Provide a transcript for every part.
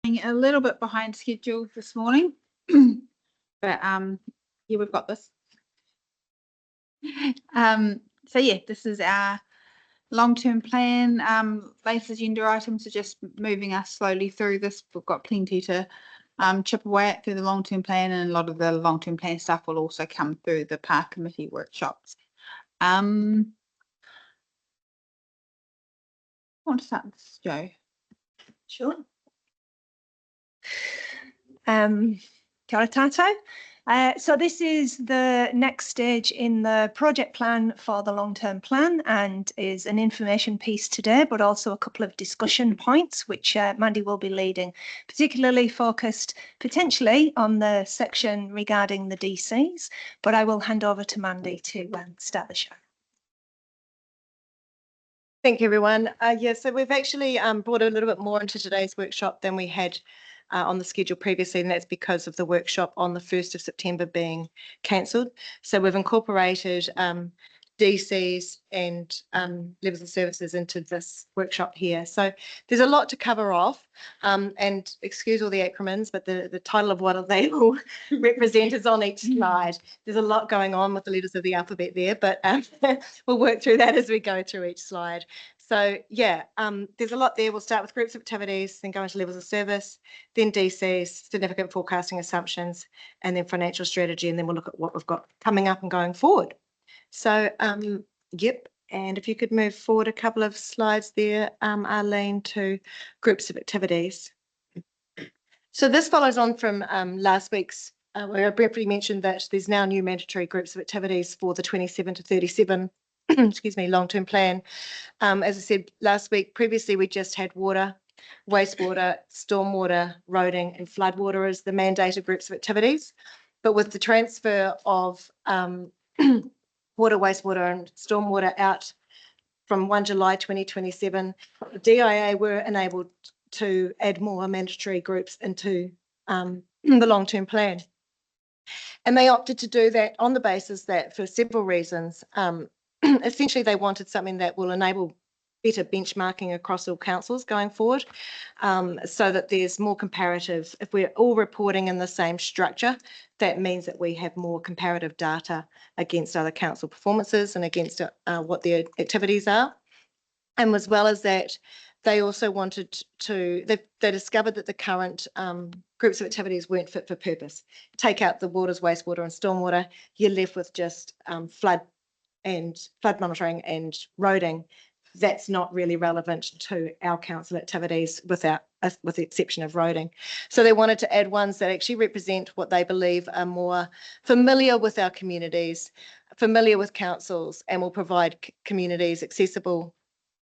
A little bit behind schedule this morning, but yeah, we've got this. So yeah, this is our long-term plan. Base agenda items are just moving us slowly through this. We've got plenty to chip away at through the long-term plan, and a lot of the long-term plan stuff will also come through the park committee workshops. I want to start with this, Jo. Sure. Kia ora tātou. So this is the next stage in the project plan for the long-term plan, and is an information piece today, but also a couple of discussion points, which Mandy will be leading, particularly focused potentially on the section regarding the DCs, but I will hand over to Mandy to start the show. Thank you, everyone. So we've actually brought a little bit more into today's workshop than we had on the schedule previously, and that's because of the workshop on the 1st of September being cancelled. So we've incorporated DCs and levels of services into this workshop here. So there's a lot to cover off, and excuse all the acronyms, but the title of what they all represent is on each slide. There's a lot going on with the letters of the alphabet there, but we'll work through that as we go through each slide. So yeah, there's a lot there. We'll start with groups of activities, then go into levels of service, then DCs, significant forecasting assumptions, and then financial strategy, and then we'll look at what we've got coming up and going forward. So yep, and if you could move forward a couple of slides there, Arlene, to groups of activities. So this follows on from last week's, where I briefly mentioned that there's now new mandatory groups of activities for the 27 to 37 excuse me, long-term plan. As I said last week, previously we just had water, wastewater, stormwater, roading and floodwater as the mandated groups of activities. But with the transfer of water, wastewater and stormwater out from 1 July 2027, the DIA were enabled to add more mandatory groups into the long-term plan. And they opted to do that on the basis that, for several reasons, essentially they wanted something that will enable better benchmarking across all councils going forward, so that there's more comparative. If we're all reporting in the same structure, that means that we have more comparative data against other council performances and against what their activities are. And as well as that, they also wanted to, they discovered that the current groups of activities weren't fit for purpose. Take out the waters, wastewater and stormwater, you're left with just flood monitoring and roading. That's not really relevant to our council activities with the exception of roading. So they wanted to add ones that actually represent what they believe are more familiar with our communities, familiar with councils, and will provide communities accessible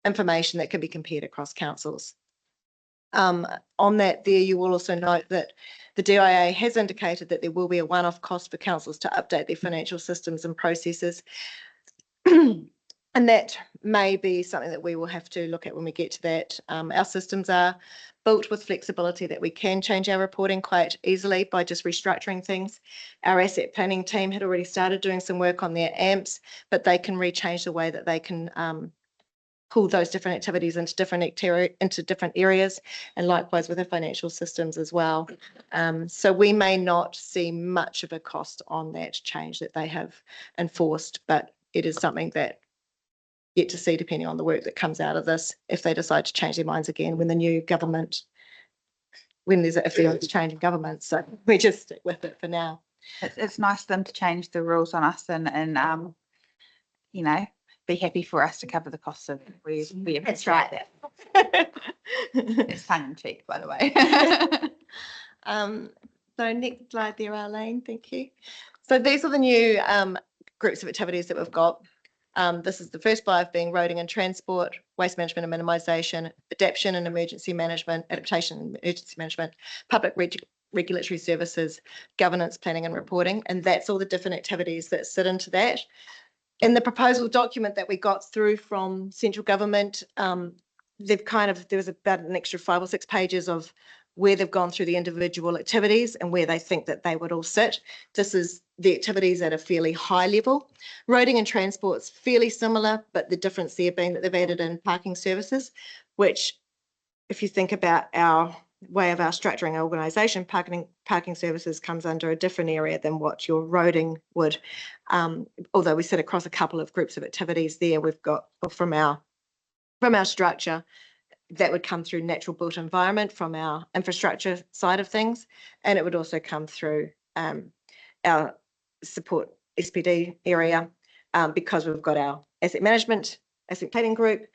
information that can be compared across councils. On that there, you will also note that the DIA has indicated that there will be a one-off cost for councils to update their financial systems and processes. And that may be something that we will have to look at when we get to that. Our systems are built with flexibility that we can change our reporting quite easily by just restructuring things. Our asset planning team had already started doing some work on their AMPs, but they can rechange the way that they can pull those different activities into different areas, and likewise with the financial systems as well. So we may not see much of a cost on that change that they have enforced, but it is something that yet to see, depending on the work that comes out of this, if they decide to change their minds again when the new government, if there's a change in government. So we just stick with it for now. It's nice of them to change the rules on us and you know, be happy for us to cover the costs of we That's right. That. It's tongue in cheek, by the way. So next slide there, Arlene, thank you. So these are the new groups of activities that we've got. This is the first 5 being roading and transport, waste management and minimisation, adaptation and emergency management, adaptation and emergency management, public regulatory services, governance, planning and reporting. And that's all the different activities that sit into that. In the proposal document that we got through from central government, there was about an extra 5 or 6 pages of where they've gone through the individual activities and where they think that they would all sit. This is the activities at a fairly high level. Roading and transport's fairly similar, but the difference there being that they've added in parking services, which if you think about our way of our structuring our organisation, parking services comes under a different area than what your roading would. Although we sit across a couple of groups of activities there, we've got from our structure that would come through natural built environment from our infrastructure side of things, and it would also come through our support SPD area because we've got our asset planning group,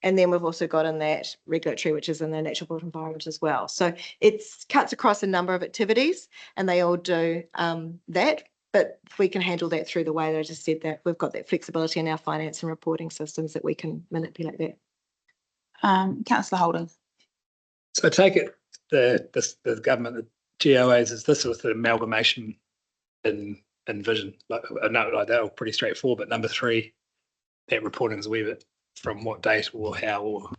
and then we've also got in that regulatory, which is in the natural built environment as well. So it cuts across a number of activities, and they all do that. But we can handle that through the way that I just said, that we've got that flexibility in our finance and reporting systems that we can manipulate that. Councillor Holden. So I take it the government, the GOAs, is this with the amalgamation in vision? Like a note like that, or pretty straightforward. But number 3, that reporting is a wee bit from what date or how or.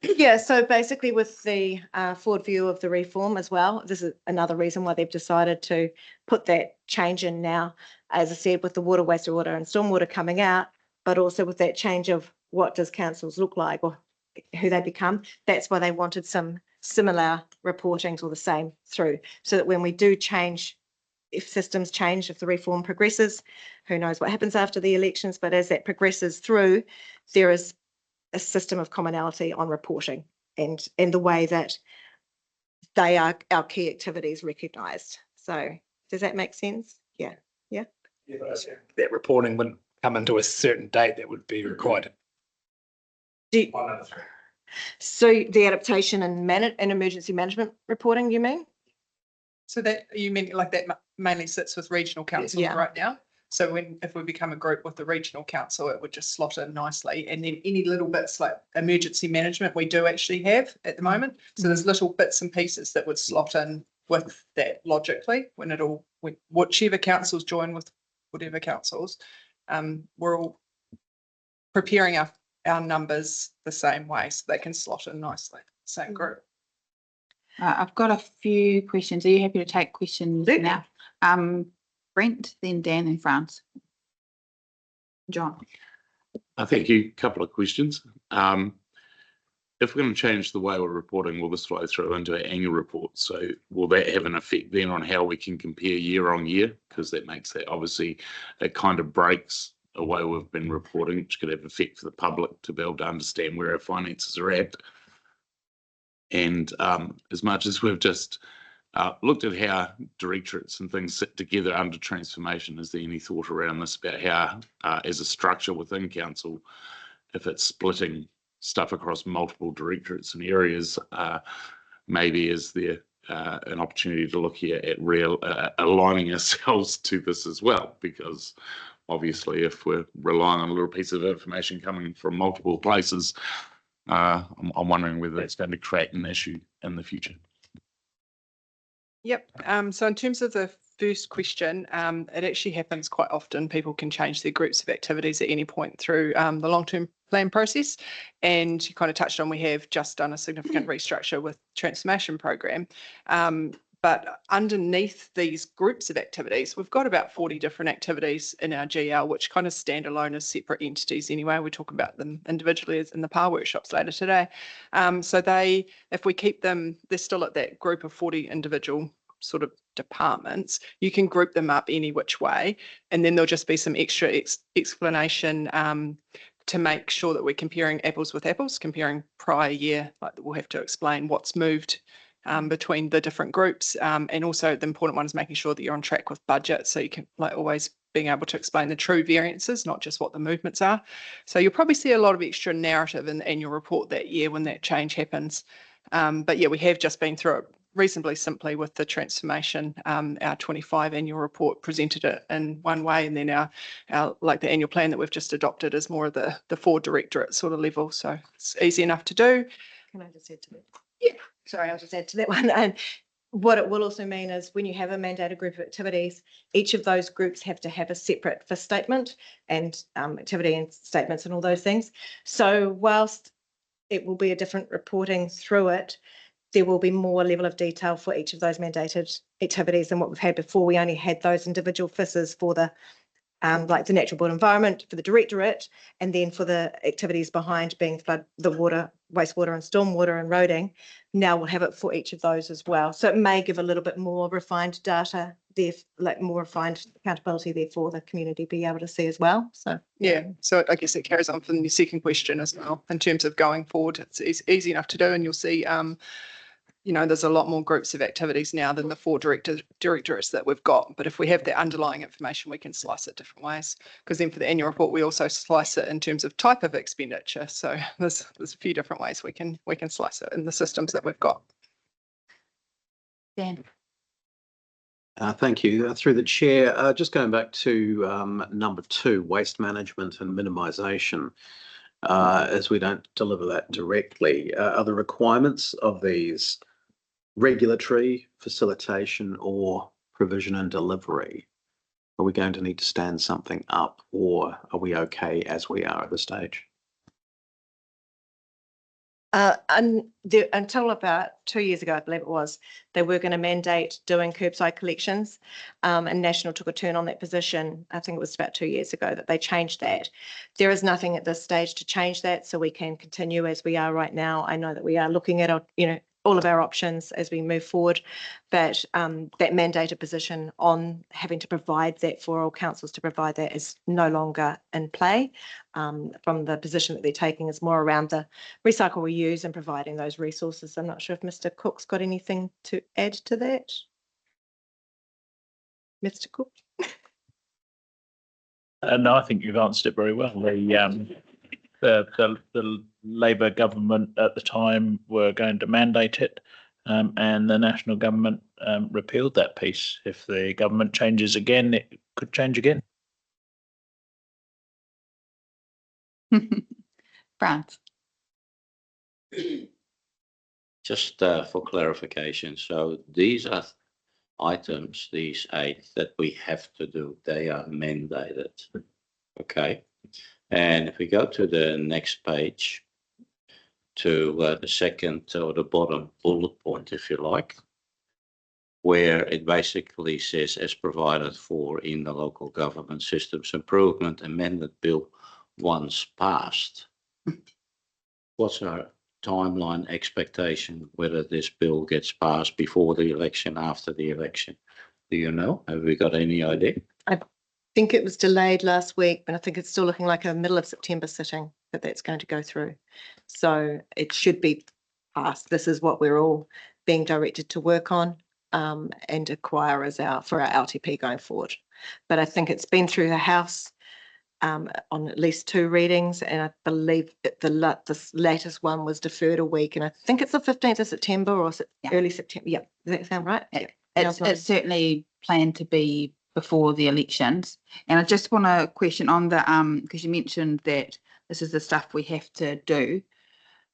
Yeah, so basically with the forward view of the reform as well, this is another reason why they've decided to put that change in now, as I said, with the water, wastewater and stormwater coming out, but also with that change of what does councils look like or who they become. That's why they wanted some similar reportings or the same through, so that when we do change, if systems change, if the reform progresses, who knows what happens after the elections, but as that progresses through, there is a system of commonality on reporting and the way that they are our key activities recognised. So does that make sense? Yeah. That reporting wouldn't come into a certain date that would be required. So the adaptation and emergency management reporting, you mean? So that you mean like that mainly sits with regional councils right now? So if we become a group with the regional council, it would just slot in nicely. And then any little bits like emergency management we do actually have at the moment. So there's little bits and pieces that would slot in with that logically when whichever councils join with whatever councils, we're all preparing our numbers the same way so they can slot in nicely, same group. I've got a few questions. Are you happy to take questions now? Brent, then Dan and France. John. Thank you. Couple of questions. If we're going to change the way we're reporting, will this flow through into our annual report? So will that have an effect then on how we can compare year on year? Because that makes that obviously, it kind of breaks a way we've been reporting, which could have effect for the public to be able to understand where our finances are at. And as much as we've just looked at how directorates and things sit together under transformation, is there any thought around this about how, as a structure within council, if it's splitting stuff across multiple directorates and areas, maybe is there an opportunity to look here at aligning ourselves to this as well? Because obviously if we're relying on a little piece of information coming from multiple places, I'm wondering whether that's going to create an issue in the future. Yep. So in terms of the first question, it actually happens quite often. People can change their groups of activities at any point through the long-term plan process. And you kind of touched on, we have just done a significant restructure with transformation program. But underneath these groups of activities, we've got about 40 different activities in our GL, which kind of stand alone as separate entities anyway. We talk about them individually as in the power workshops later today. So if we keep them, they're still at that group of 40 individual sort of departments. You can group them up any which way, and then there'll just be some extra explanation to make sure that we're comparing apples with apples, comparing prior year. Like we'll have to explain what's moved between the different groups, and also the important one is making sure that you're on track with budget, so you can like always being able to explain the true variances, not just what the movements are. So you'll probably see a lot of extra narrative in the annual report that year when that change happens. But yeah, we have just been through it reasonably simply with the transformation. Our 25 annual report presented it in one way, and then our like the annual plan that we've just adopted is more of the 4 directorate sort of level. So it's easy enough to do. Can I just add to that? Yeah, sorry, I'll just add to that one. And what it will also mean is when you have a mandated group of activities, each of those groups have to have a separate FIS statement and activity and statements and all those things. So whilst it will be a different reporting through it, there will be more level of detail for each of those mandated activities than what we've had before. We only had those individual FISs for the like the natural built environment for the directorate, and then for the activities behind being flood, the water, wastewater and stormwater and roading. Now we'll have it for each of those as well. So it may give a little bit more refined data there, like more refined accountability there for the community be able to see as well. So Yeah, so I guess it carries on from your second question as well, in terms of going forward. It's easy enough to do, and you'll see, you know, there's a lot more groups of activities now than the 4 directorates that we've got. But if we have that underlying information, we can slice it different ways. Because then for the annual report, we also slice it in terms of type of expenditure. So there's a few different ways we can slice it in the systems that we've got. Dan. Thank you. Through the chair, just going back to number 2, waste management and minimisation. As we don't deliver that directly, are the requirements of these regulatory, facilitation, or provision and delivery? Are we going to need to stand something up, or are we okay as we are at this stage? Until about 2 years ago, I believe it was, they were going to mandate doing curbside collections, and National took a turn on that position. I think it was about 2 years ago that they changed that. There is nothing at this stage to change that, so we can continue as we are right now. I know that we are looking at our, all of our options as we move forward, but that mandated position on having to provide that for all councils to provide that is no longer in play. From the position that they're taking is more around the recycle, reuse and providing those resources. I'm not sure if Mr. Cook's got anything to add to that. Mr. Cook? No, I think you've answered it very well. The Labour government at the time were going to mandate it, and the national government repealed that piece. If the government changes again, it could change again. France. Just for clarification, so these are items, these 8 that we have to do, they are mandated. Okay. And if we go to the next page, to the second or the bottom bullet point, if you like, where it basically says as provided for in the local government systems improvement amended bill once passed. What's our timeline expectation, whether this bill gets passed before the election, after the election? Do you know? Have we got any idea? I think it was delayed last week, but I think it's still looking like a middle of September sitting that that's going to go through. So it should be passed. This is what we're all being directed to work on and acquire as for our LTP going forward. But I think it's been through the House on at least 2 readings, and I believe the latest one was deferred a week, and I think it's the 15th of September or early September. Yeah, does that sound right? It's certainly planned to be before the elections. And I just want to question on the because you mentioned that this is the stuff we have to do.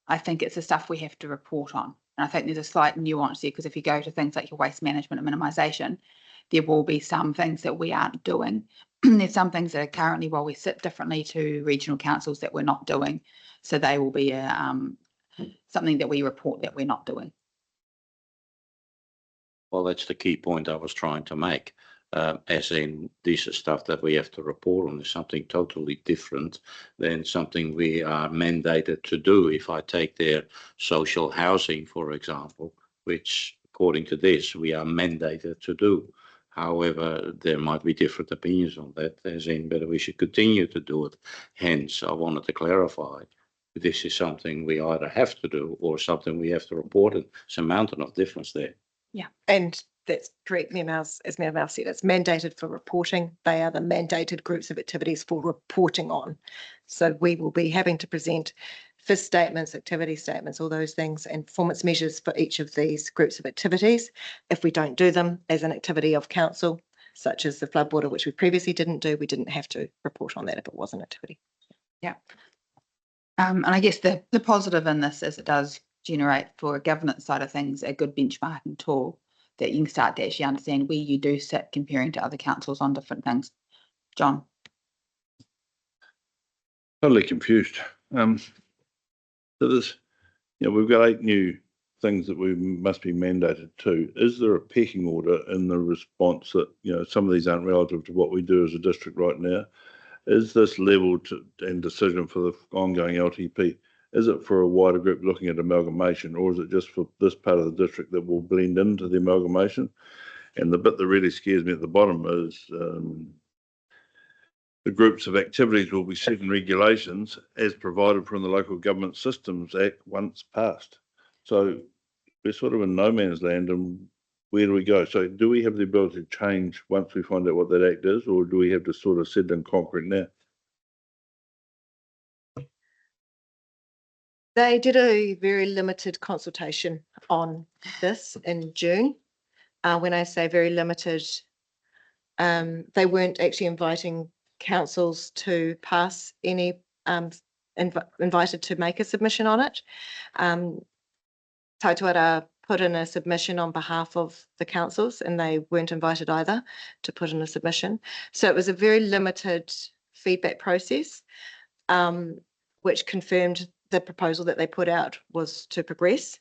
I think it's the stuff we have to report on. And I think there's a slight nuance there, because if you go to things like your waste management and minimisation, there will be some things that we aren't doing. There's some things that are currently, while we sit differently to regional councils, that we're not doing. So they will be something that we report that we're not doing. Well, that's the key point I was trying to make. As in, this is stuff that we have to report on is something totally different than something we are mandated to do. If I take their social housing, for example, which according to this, we are mandated to do. However, there might be different opinions on that, as in whether we should continue to do it. Hence, I wanted to clarify, this is something we either have to do or something we have to report. And there's a mountain of difference there. Yeah, and that's correct, as Mayor Mal said, it's mandated for reporting. They are the mandated groups of activities for reporting on. So we will be having to present FIS statements, activity statements, all those things, and performance measures for each of these groups of activities. If we don't do them as an activity of council, such as the floodwater, which we previously didn't do, we didn't have to report on that if it was an activity. Yeah. And I guess the positive in this is it does generate, for a governance side of things, a good benchmarking tool that you can start to actually understand where you do sit comparing to other councils on different things. John? Totally confused. So there's, we've got 8 new things that we must be mandated to, is there a pecking order in the response that, some of these aren't relative to what we do as a district right now? Is this level and decision for the ongoing LTP, is it for a wider group looking at amalgamation, or is it just for this part of the district that will blend into the amalgamation? And the bit that really scares me at the bottom is the groups of activities will be set in regulations as provided from the Local Government Systems Act once passed. So we're sort of in no man's land, and where do we go? So do we have the ability to change once we find out what that act is, or do we have to sort of set in concrete now? They did a very limited consultation on this in June. When I say very limited, they weren't actually inviting councils to pass any, invited to make a submission on it. Taituara put in a submission on behalf of the councils, and they weren't invited either to put in a submission. So it was a very limited feedback process, which confirmed the proposal that they put out was to progress.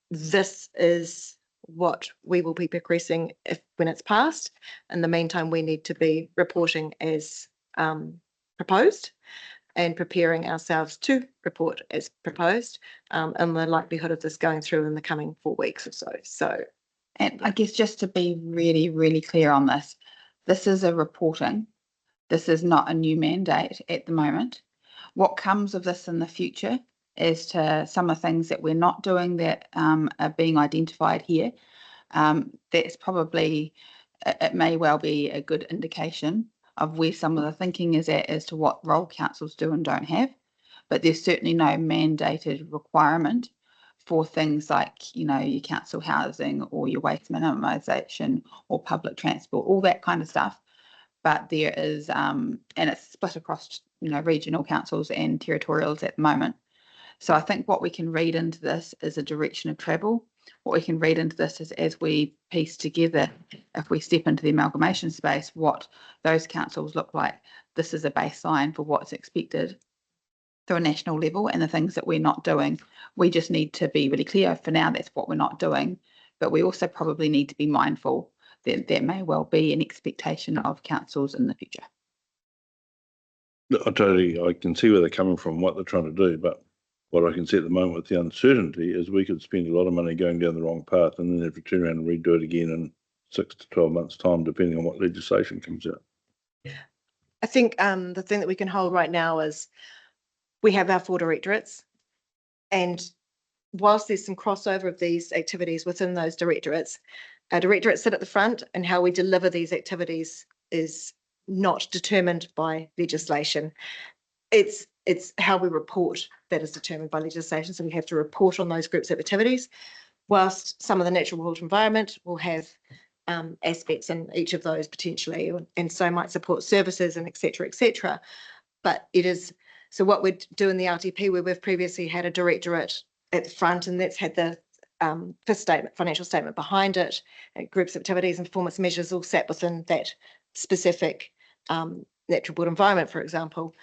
This is what we will be progressing when it's passed. In the meantime, we need to be reporting as proposed and preparing ourselves to report as proposed, and the likelihood of this going through in the coming 4 weeks or so. So, and I guess just to be really, really clear on this, this is a reporting. This is not a new mandate at the moment. What comes of this in the future is to some of the things that we're not doing that are being identified here. That's probably, it may well be a good indication of where some of the thinking is at as to what role councils do and don't have. But there's certainly no mandated requirement for things like, your council housing or your waste minimisation or public transport, all that kind of stuff. But there is, and it's split across, regional councils and territorials at the moment. So I think what we can read into this is a direction of travel. What we can read into this is, as we piece together, if we step into the amalgamation space, what those councils look like. This is a baseline for what's expected to a national level, and the things that we're not doing. We just need to be really clear. For now, that's what we're not doing. But we also probably need to be mindful that there may well be an expectation of councils in the future. I can see where they're coming from, what they're trying to do, but what I can see at the moment with the uncertainty is we could spend a lot of money going down the wrong path and then have to turn around and redo it again in 6 to 12 months' time, depending on what legislation comes out. I think the thing that we can hold right now is we have our 4 directorates, and whilst there's some crossover of these activities within those directorates, our directorates sit at the front, and how we deliver these activities is not determined by legislation. It's how we report that is determined by legislation. So we have to report on those groups of activities, whilst some of the natural world environment will have aspects in each of those potentially, and so might support services and et cetera, but it is, so what we do in the RTP, where we've previously had a directorate at the front, and that's had the first statement, financial statement behind it, groups of activities and performance measures all sat within that specific natural built environment, for example.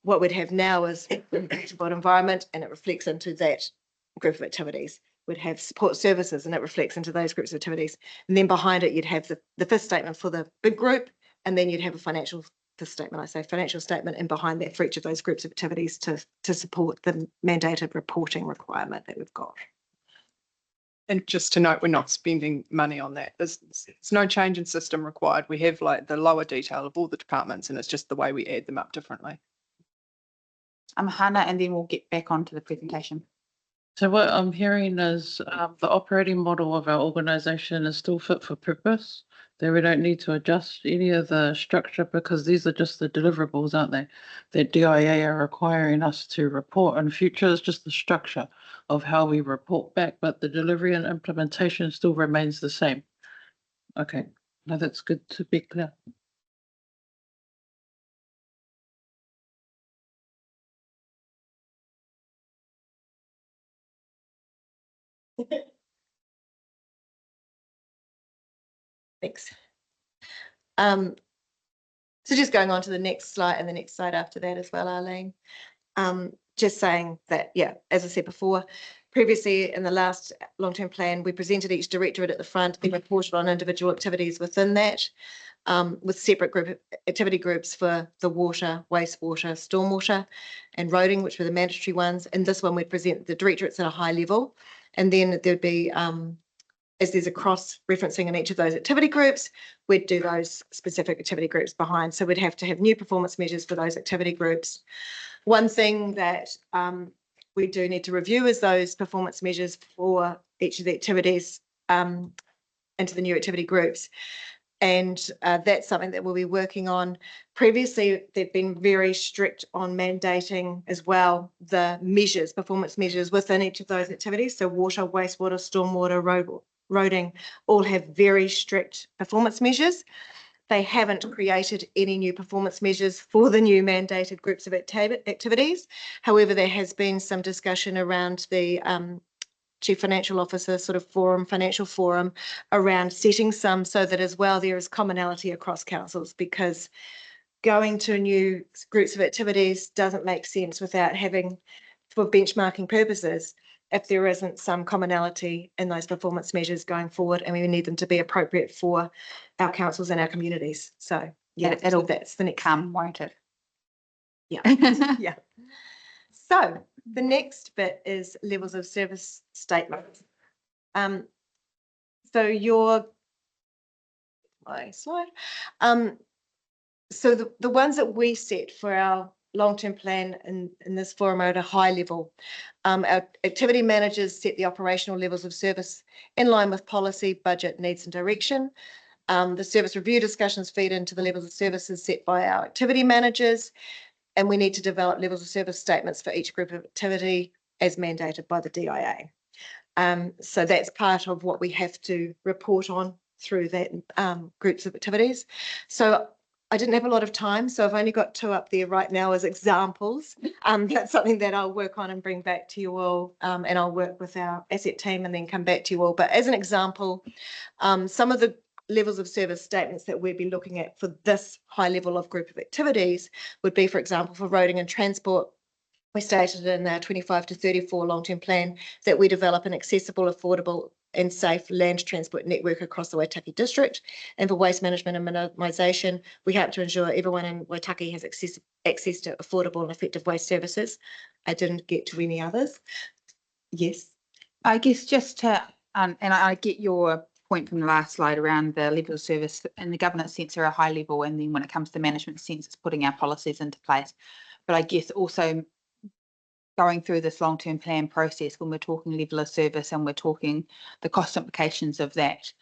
What we'd have now is natural built environment, and it reflects into that group of activities. We'd have support services, and it reflects into those groups of activities. And then behind it, you'd have the fifth statement for the big group, and then you'd have a financial statement. I say financial statement, and behind that for each of those groups of activities to support the mandated reporting requirement that we've got. And just to note, we're not spending money on that. There's no change in system required. We have like the lower detail of all the departments, and it's just the way we add them up differently. Hannah, and then we'll get back onto the presentation. So what I'm hearing is the operating model of our organisation is still fit for purpose, that we don't need to adjust any of the structure, because these are just the deliverables, aren't they? That DIA are requiring us to report in future. Is just the structure of how we report back, but the delivery and implementation still remains the same. Okay, no, that's good to be clear. Thanks. So just going on to the next slide and the next slide after that as well, Arlene. Just saying that, yeah, as I said before, previously in the last long-term plan, we presented each directorate at the front, then reported on individual activities within that, with separate activity groups for the water, wastewater, stormwater, and roading, which were the mandatory ones. And this one, we'd present the directorates at a high level, and then there'd be, as there's a cross-referencing in each of those activity groups, we'd do those specific activity groups behind. So we'd have to have new performance measures for those activity groups. One thing that we do need to review is those performance measures for each of the activities into the new activity groups. And that's something that we'll be working on. Previously, they've been very strict on mandating as well the measures, performance measures within each of those activities. So water, wastewater, stormwater, roading all have very strict performance measures. They haven't created any new performance measures for the new mandated groups of activities. However, there has been some discussion around the Chief Financial Officer sort of forum, financial forum, around setting some so that as well there is commonality across councils, because going to new groups of activities doesn't make sense without having, for benchmarking purposes, if there isn't some commonality in those performance measures going forward, and we need them to be appropriate for our councils and our communities. So yeah, It'll that's the next. come, won't it? Yeah. Yeah. So the next bit is levels of service statements. So my slide. So the ones that we set for our long-term plan in this forum are at a high level. Our activity managers set the operational levels of service in line with policy, budget, needs and direction. The service review discussions feed into the levels of services set by our activity managers, and we need to develop levels of service statements for each group of activity as mandated by the DIA. So that's part of what we have to report on through that groups of activities. So I didn't have a lot of time, so I've only got 2 up there right now as examples. That's something that I'll work on and bring back to you all, and I'll work with our asset team and then come back to you all. But as an example, some of the levels of service statements that we'd be looking at for this high level of group of activities would be, for example, for roading and transport. We stated in our 25 to 34 long-term plan that we develop an accessible, affordable and safe land transport network across the Waitaki district. And for waste management and minimisation, we hope to ensure everyone in Waitaki has access to affordable and effective waste services. I didn't get to any others. Yes. I guess just to, and I get your point from the last slide around the level of service and the governance sense are a high level, and then when it comes to management sense, it's putting our policies into place. But I guess also going through this long-term plan process, when we're talking level of service and we're talking the cost implications of that,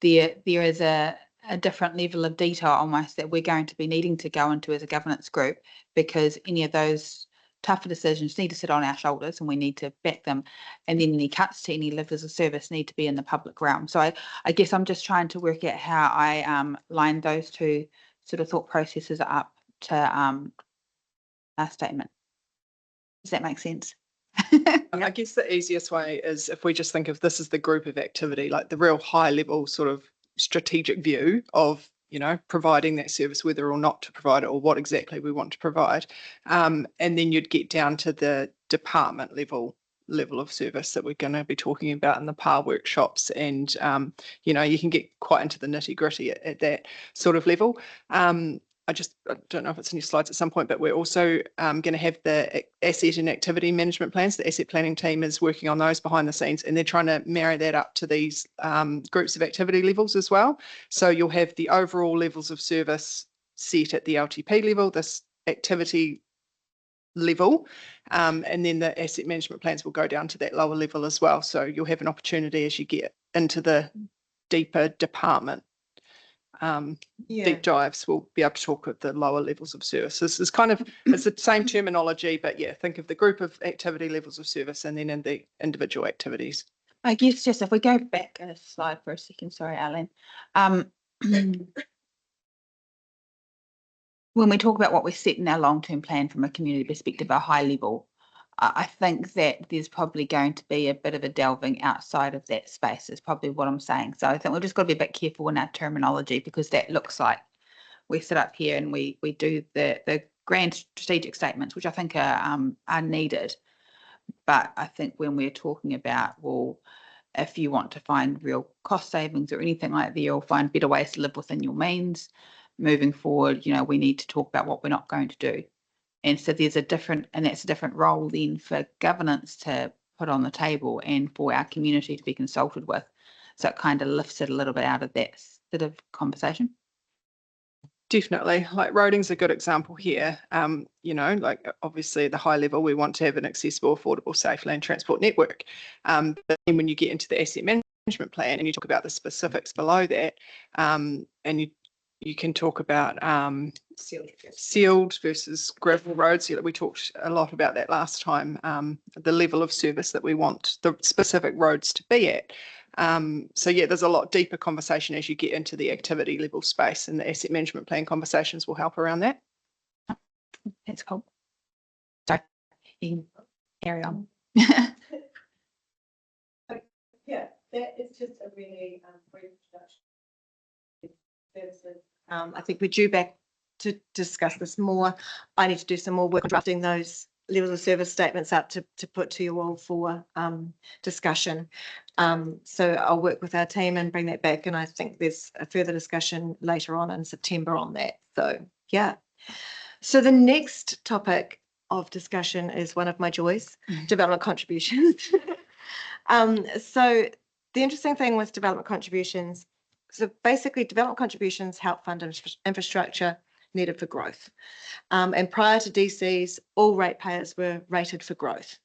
there is a different level of detail almost that we're going to be needing to go into as a governance group, because any of those tougher decisions need to sit on our shoulders and we need to back them, and then any cuts to any levels of service need to be in the public realm. So I guess I'm just trying to work out how I line those 2 sort of thought processes up to our statement. Does that make sense? I guess the easiest way is if we just think of this as the group of activity, like the real high level sort of strategic view of, you know, providing that service, whether or not to provide it or what exactly we want to provide. And then you'd get down to the department level of service that we're going to be talking about in the PAR workshops. And, you know, you can get quite into the nitty gritty at that sort of level. I don't know if it's in your slides at some point, but we're also going to have the asset and activity management plans. The asset planning team is working on those behind the scenes, and they're trying to marry that up to these groups of activity levels as well. So you'll have the overall levels of service set at the LTP level, this activity level, and then the asset management plans will go down to that lower level as well. So you'll have an opportunity as you get into the deeper department deep dives, we'll be able to talk at the lower levels of service. This is kind of, it's the same terminology, but yeah, think of the group of activity levels of service and then in the individual activities. I guess just if we go back a slide for a second, sorry, Alan. When we talk about what we set in our long-term plan from a community perspective, a high level, I think that there's probably going to be a bit of a delving outside of that space is probably what I'm saying. So I think we've just got to be a bit careful in our terminology, because that looks like we sit up here and we do the grand strategic statements, which I think are needed. But I think when we're talking about, well, if you want to find real cost savings or anything like that, you'll find better ways to live within your means. Moving forward, we need to talk about what we're not going to do. And so that's a different role then for governance to put on the table and for our community to be consulted with. So it kind of lifts it a little bit out of that sort of conversation. Definitely, like roading's a good example here. Like obviously at the high level, we want to have an accessible, affordable, safe land transport network. But then when you get into the asset management plan and you talk about the specifics below that, and you can talk about sealed versus gravel roads. We talked a lot about that last time, the level of service that we want the specific roads to be at. So yeah, there's a lot deeper conversation as you get into the activity level space, and the asset management plan conversations will help around that. That's cool. Sorry, you can carry on. Yeah, that is just a really brief introduction. I think we're due back to discuss this more. I need to do some more work on drafting those levels of service statements up to put to you all for discussion. So I'll work with our team and bring that back. And I think there's a further discussion later on in September on that. So yeah. So the next topic of discussion is one of my joys, development contributions. So the interesting thing with development contributions, so basically development contributions help fund infrastructure needed for growth. And prior to DCs, all ratepayers were rated for growth.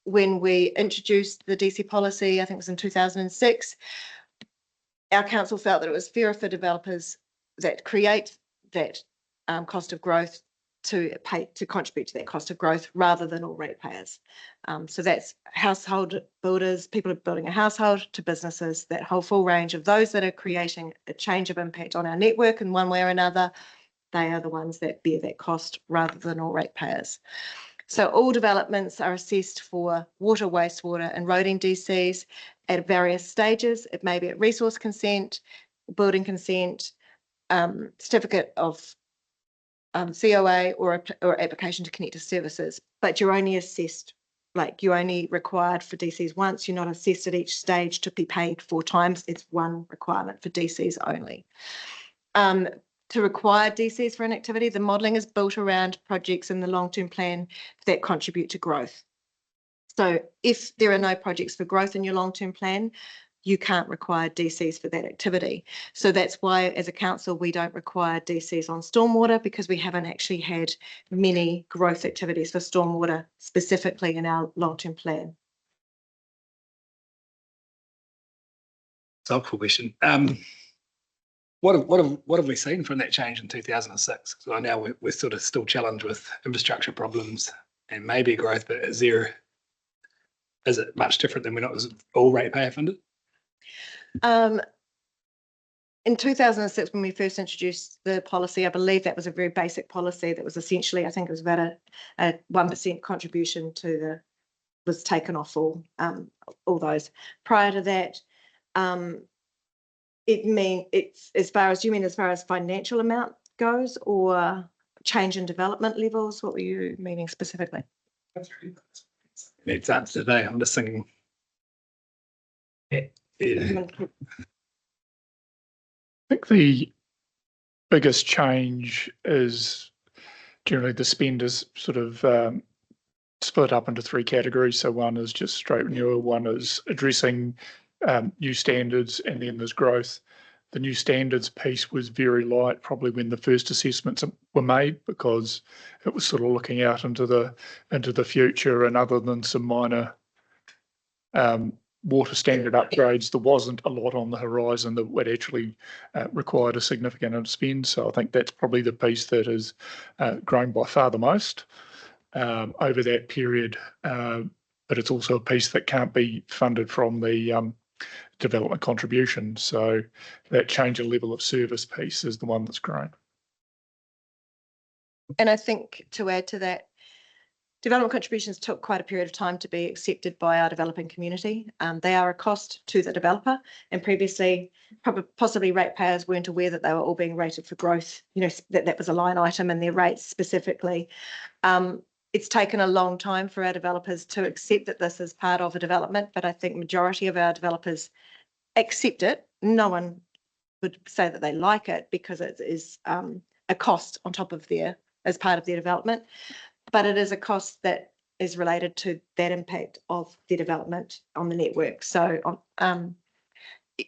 When we introduced the DC policy, I think it was in 2006, our council felt that it was fairer for developers that create that cost of growth to contribute to that cost of growth rather than all ratepayers. So that's household builders, people building a household, to businesses, that whole full range of those that are creating a change of impact on our network in one way or another. They are the ones that bear that cost rather than all ratepayers. So all developments are assessed for water, wastewater and roading DCs at various stages. It may be at resource consent, building consent, certificate of COA or application to connect to services, but you're only assessed, you're only required for DCs once. You're not assessed at each stage to be paid 4 times. It's one requirement for DCs only. To require DCs for an activity, the modelling is built around projects in the long-term plan that contribute to growth. So if there are no projects for growth in your long-term plan, you can't require DCs for that activity. So that's why as a council, we don't require DCs on stormwater, because we haven't actually had many growth activities for stormwater specifically in our long-term plan. Helpful question. What have we seen from that change in 2006? So now we're sort of still challenged with infrastructure problems and maybe growth, but is it much different than when it was all ratepayer funded? In 2006, when we first introduced the policy, I believe that was a very basic policy that was essentially, I think it was about a 1% contribution was taken off all those. Prior to that, it's as far as financial amount goes, or change in development levels? What were you meaning specifically? It's up today. I'm just thinking. I think the biggest change is generally the spend is sort of split up into 3 categories. So one is just straight renewal, one is addressing new standards, and then there's growth. The new standards piece was very light probably when the first assessments were made, because it was sort of looking out into the future, and other than some minor water standard upgrades, there wasn't a lot on the horizon that would actually required a significant amount of spend. So I think that's probably the piece that has grown by far the most over that period. But it's also a piece that can't be funded from the development contribution. So that change in level of service piece is the one that's grown. And I think to add to that, development contributions took quite a period of time to be accepted by our developing community. They are a cost to the developer, and previously possibly ratepayers weren't aware that they were all being rated for growth, that was a line item in their rates specifically. it's taken a long time for our developers to accept that this is part of a development, but I think majority of our developers accept it. No one would say that they like it because it is a cost on top of as part of their development, but it is a cost that is related to that impact of the development on the network. So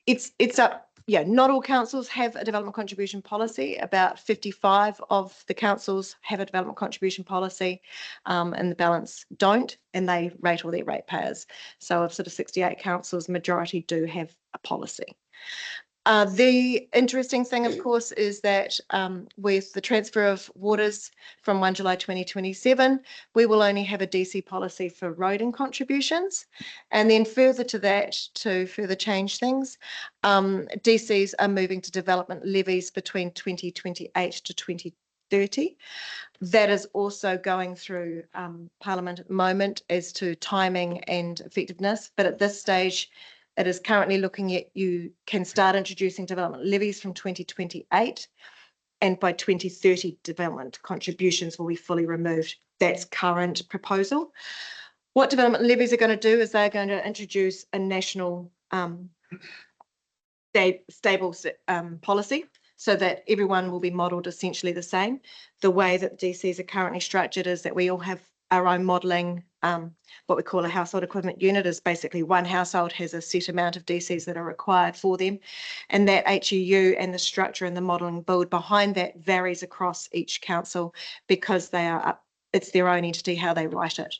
it's up. Yeah, not all councils have a development contribution policy. About 55 of the councils have a development contribution policy, and the balance don't, and they rate all their ratepayers. So of sort of 68 councils, majority do have a policy. The interesting thing, of course, is that with the transfer of waters from 1 July 2027, we will only have a DC policy for roading contributions. And then further to that, to further change things, DCs are moving to development levies between 2028 to 2030. That is also going through Parliament at the moment as to timing and effectiveness. But at this stage, it is currently looking at you can start introducing development levies from 2028, and by 2030 development contributions will be fully removed. That's current proposal. What development levies are going to do is they're going to introduce a national stable policy so that everyone will be modelled essentially the same. The way that DCs are currently structured is that we all have our own modelling. What we call a household equivalent unit is basically one household has a set amount of DCs that are required for them, and that HEU and the structure and the modelling build behind that varies across each council because it's their own entity how they write it.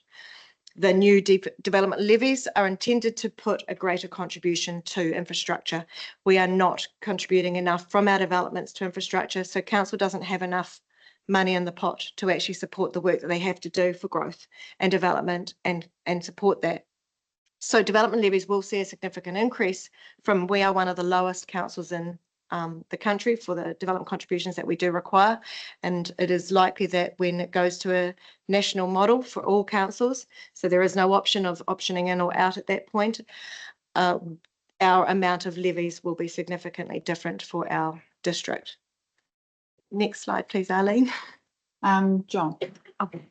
The new development levies are intended to put a greater contribution to infrastructure. We are not contributing enough from our developments to infrastructure, so council doesn't have enough money in the pot to actually support the work that they have to do for growth and development and support that. So development levies will see a significant increase from we are one of the lowest councils in the country for the development contributions that we do require. And it is likely that when it goes to a national model for all councils, so there is no option of optioning in or out at that point, our amount of levies will be significantly different for our district. Next slide, please, Arlene. John. Okay.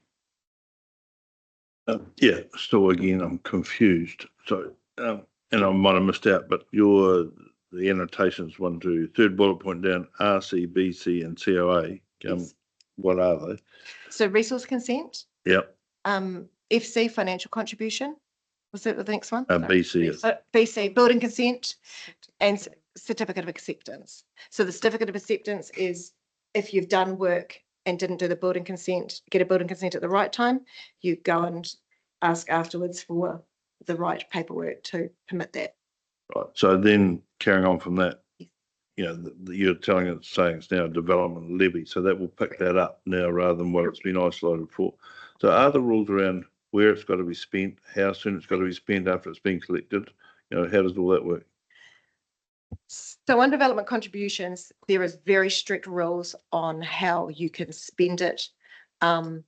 Yeah, so again, I'm confused. So, and I might have missed out, but the annotations 1 to 3rd bullet point down, RC, BC, and COA. Yes. What are they? So resource consent. Yep. FC, financial contribution. Was it the next one? BC. BC, building consent, and certificate of acceptance. So the certificate of acceptance is if you've done work and didn't do the building consent, get a building consent at the right time, you go and ask afterwards for the right paperwork to permit that. Right. So then carrying on from that, you know, you're saying it's now a development levy. So that will pick that up now rather than what it's been isolated for. So are the rules around where it's got to be spent, how soon it's got to be spent after it's been collected? You know, how does all that work? So on development contributions, there is very strict rules on how you can spend it. When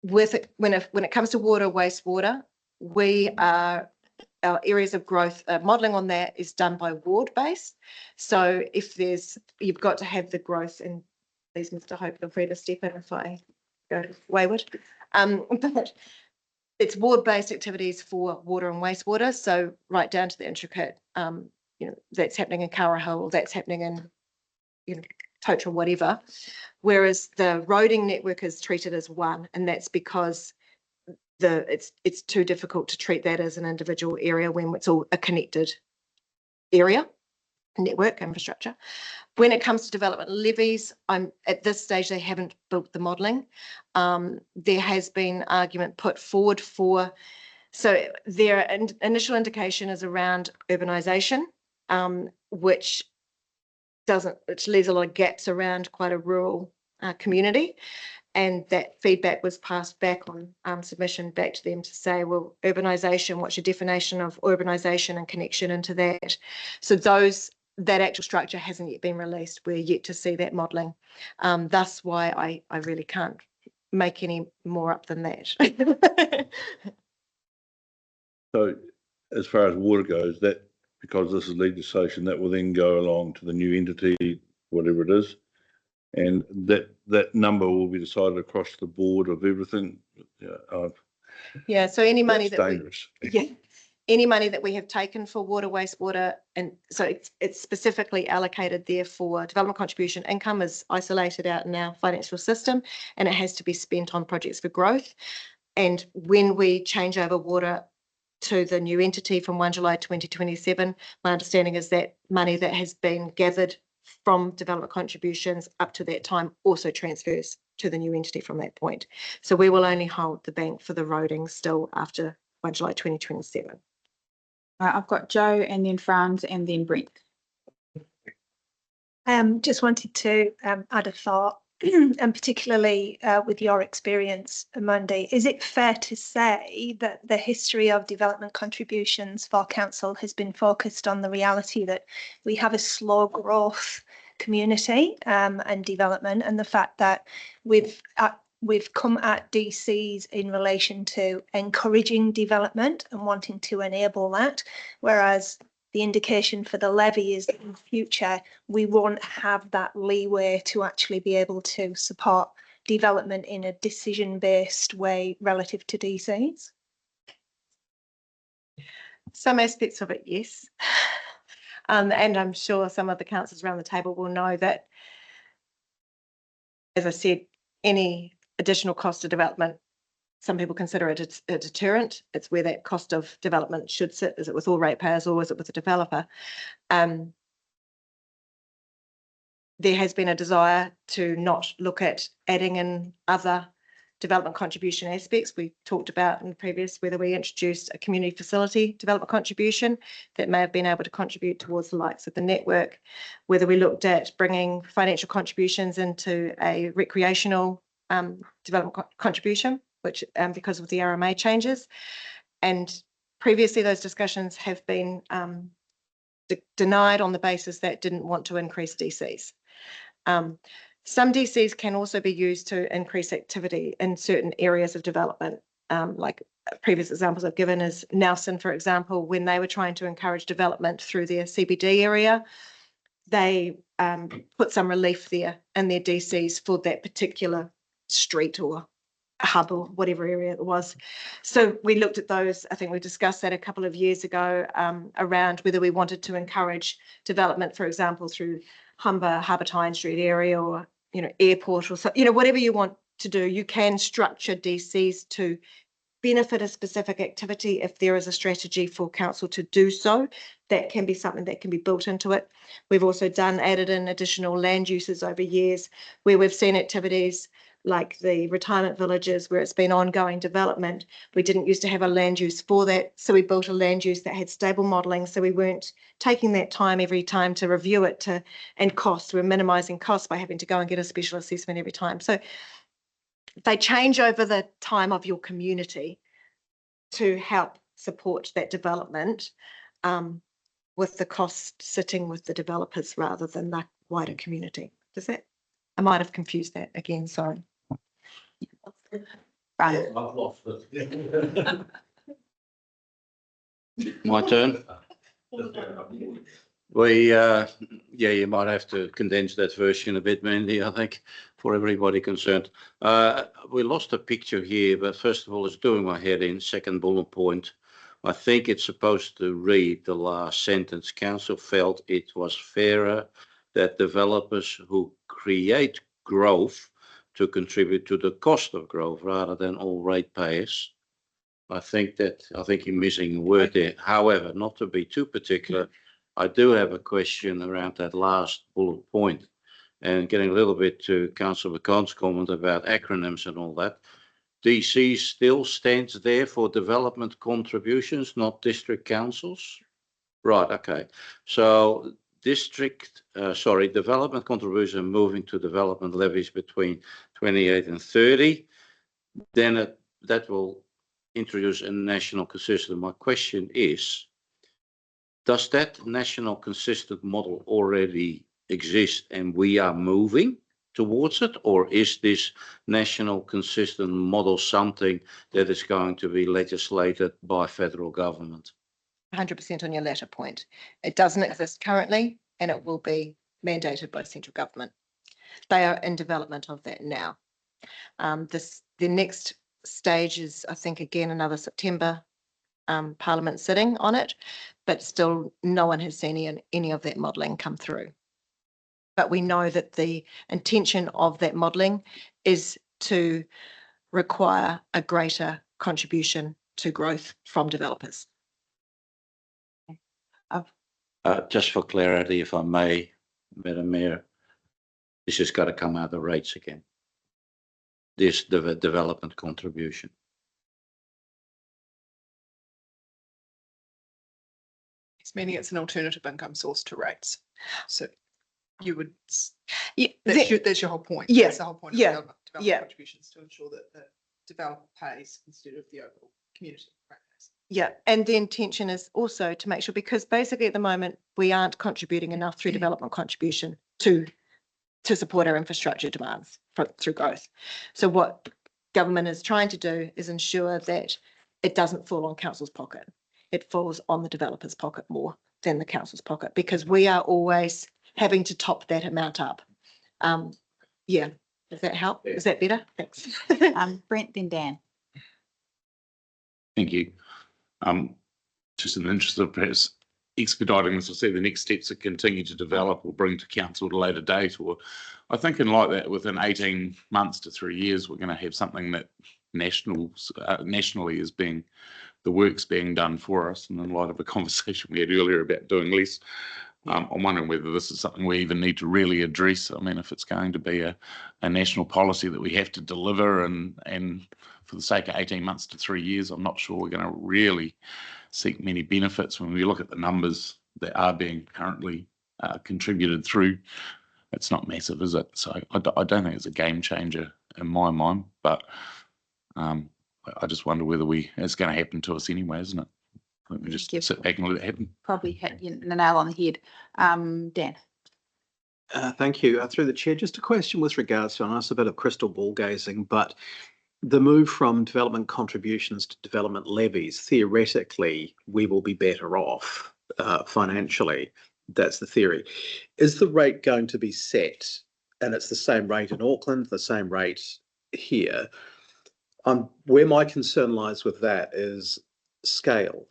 it comes to water, wastewater, our areas of growth modelling on that is done by ward base. So if you've got to have the growth, and please, Mr. Hope, feel free to step in if I go wayward. But it's ward-based activities for water and wastewater. So right down to the intricate. That's happening in Karaha, or that's happening in Totra, whatever. Whereas the roading network is treated as one, and that's because it's too difficult to treat that as an individual area when it's all a connected area, network, infrastructure. When it comes to development levies, at this stage they haven't built the modelling. There has been argument put forward so their initial indication is around urbanisation. Which leaves a lot of gaps around quite a rural community, and that feedback was passed back on submission back to them to say, well, urbanisation, what's your definition of urbanisation and connection into that? So that actual structure hasn't yet been released. We're yet to see that modelling. That's why I really can't make any more up than that. So as far as water goes, that because this is legislation, that will then go along to the new entity, whatever it is, and that number will be decided across the board of everything Yeah, so any money That's that we, dangerous. yeah, any money that we have taken for water, wastewater, and so it's specifically allocated there for development contribution. Income is isolated out in our financial system, and it has to be spent on projects for growth. And when we change over water to the new entity from 1 July 2027, my understanding is that money that has been gathered from development contributions up to that time also transfers to the new entity from that point. So we will only hold the bank for the roading still after 1 July 2027. I've got Joe and then Franz and then Brent. Just wanted to add a thought, and particularly with your experience, Mandy, is it fair to say that the history of development contributions for council has been focused on the reality that we have a slow growth community and development, and the fact that we've come at DCs in relation to encouraging development and wanting to enable that, whereas the indication for the levy is that in the future we won't have that leeway to actually be able to support development in a decision-based way relative to DCs? Some aspects of it, yes. And I'm sure some of the councillors around the table will know that, as I said, any additional cost of development, some people consider it a deterrent. It's where that cost of development should sit. Is it with all ratepayers or is it with the developer? There has been a desire to not look at adding in other development contribution aspects. We talked about in the previous whether we introduced a community facility development contribution that may have been able to contribute towards the likes of the network, whether we looked at bringing financial contributions into a recreational development contribution, which because of the RMA changes. And previously those discussions have been denied on the basis that didn't want to increase DCs. Some DCs can also be used to increase activity in certain areas of development. Like previous examples I've given is Nelson, for example, when they were trying to encourage development through their CBD area, they put some relief there in their DCs for that particular street or hub or whatever area it was. So we looked at those. I think we discussed that a couple of years ago around whether we wanted to encourage development, for example, through Humber, Harbour Tyne Street area or, airport or so, whatever you want to do, you can structure DCs to benefit a specific activity if there is a strategy for council to do so. That can be something that can be built into it. We've also added in additional land uses over years where we've seen activities like the retirement villages where it's been ongoing development. We didn't used to have a land use for that, so we built a land use that had stable modelling, so we weren't taking that time every time to review it and costs. We're minimising costs by having to go and get a special assessment every time. So they change over the time of your community to help support that development with the cost sitting with the developers rather than the wider community. Does that? I might have confused that again, sorry. I've lost it. My turn. You might have to condense that version a bit, Mandy, I think, for everybody concerned. We lost a picture here, but first of all, it's doing my head in. Second bullet point. I think it's supposed to read the last sentence. Council felt it was fairer that developers who create growth to contribute to the cost of growth rather than all ratepayers. I think you're missing a word there. However, not to be too particular, I do have a question around that last bullet point and getting a little bit to Councillor McCann's comment about acronyms and all that. DC still stands there for development contributions, not district councils. Right, okay. So development contribution moving to development levies between 28 and 30, then that will introduce a national consistent. My question is, does that national consistent model already exist and we are moving towards it, or is this national consistent model something that is going to be legislated by federal government? 100% on your latter point. It doesn't exist currently and it will be mandated by central government. They are in development of that now. The next stage is, I think, again, another September Parliament sitting on it, but still no one has seen any of that modelling come through. But we know that the intention of that modelling is to require a greater contribution to growth from developers. Just for clarity, if I may, Madam Mayor, this has got to come out of the rates again. This development contribution. It's meaning it's an alternative income source to rates. So you would, Yeah, that's your whole point. Yeah, That's the whole point of yeah, development yeah. contributions, to ensure that the developer pays instead of the overall community. yeah, and the intention is also to make sure, because basically at the moment we aren't contributing enough through development contribution to support our infrastructure demands through growth. So what government is trying to do is ensure that it doesn't fall on council's pocket. It falls on the developer's pocket more than the council's pocket, because we are always having to top that amount up. Yeah, does that help? Yeah. Is that better? Thanks. Brent, then Dan. Thank you. Just in the interest of perhaps expediting this, I see the next steps to continue to develop or bring to council at a later date, or I think in like that within 18 months to 3 years, we're going to have something that nationally is being, the work's being done for us. And in light of a conversation we had earlier about doing less, I'm wondering whether this is something we even need to really address. I mean, if it's going to be a national policy that we have to deliver and for the sake of 18 months to 3 years, I'm not sure we're going to really seek many benefits when we look at the numbers that are being currently contributed through. It's not massive, is it? So I don't think it's a game changer in my mind, but I just wonder whether it's going to happen to us anyway, isn't it? Let me just sit back and let it happen. Probably hit the nail on the head. Dan. Thank you. Through the chair, just a question with regards to, I know it's a bit of crystal ball gazing, but the move from development contributions to development levies, theoretically, we will be better off financially. That's the theory. Is the rate going to be set, and it's the same rate in Auckland, the same rate here? Where my concern lies with that is scale,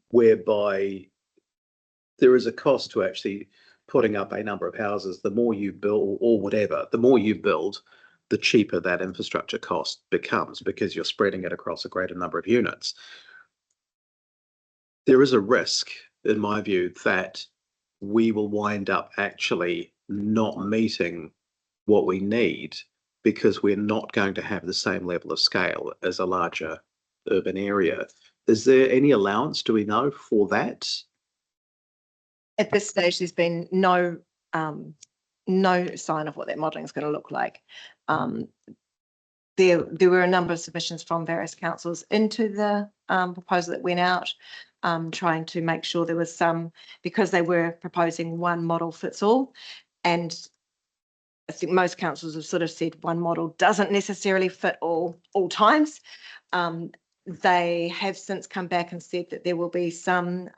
whereby there is a cost to actually putting up a number of houses. The more you build, or whatever, the more you build, the cheaper that infrastructure cost becomes, because you're spreading it across a greater number of units. There is a risk, in my view, that we will wind up actually not meeting what we need because we're not going to have the same level of scale as a larger urban area. Is there any allowance, do we know, for that? At this stage, there's been no sign of what that modelling is going to look like. There were a number of submissions from various councils into the proposal that went out, trying to make sure there was some, because they were proposing one model fits all, and I think most councils have sort of said one model doesn't necessarily fit all times. They have since come back and said that there will be some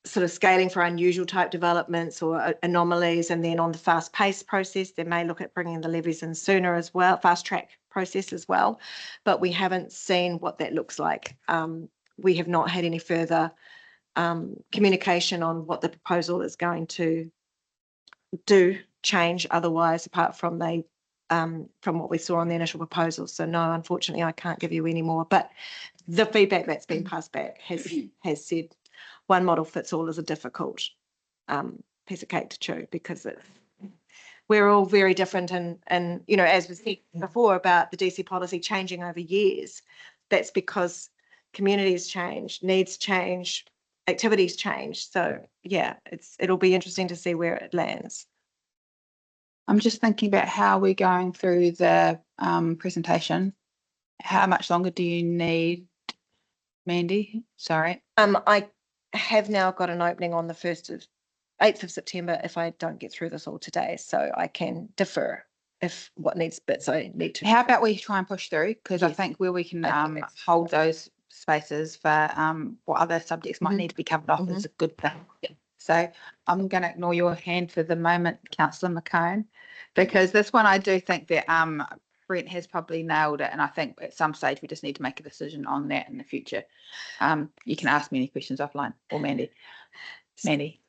sort of scaling for unusual type developments or anomalies, and then on the fast paced process, they may look at bringing the levies in sooner as well, fast track process as well. But we haven't seen what that looks like. We have not had any further communication on what the proposal is going to change otherwise, apart from from what we saw on the initial proposal. So no, unfortunately, I can't give you any more. But the feedback that's been passed back has said one model fits all is a difficult piece of cake to chew, because we're all very different, and you know, as we said before about the DC policy changing over years, that's because communities change, needs change, activities change. So yeah, it'll be interesting to see where it lands. I'm just thinking about how we're going through the presentation. How much longer do you need, Mandy? Sorry. I have now got an opening on the 8th of September if I don't get through this all today, so I can defer if what needs bits I need to. How about we try and push through, because I Yes. think where we can I think that's hold those spaces for what other subjects might Mhm. need to be covered off is a good thing. So I'm going to ignore your hand for the moment, Councillor McCone, because this one I do think that Brent has probably nailed it, and I think at some stage we just need to make a decision on that in the future. You can ask me any questions offline, or Mandy. Mandy.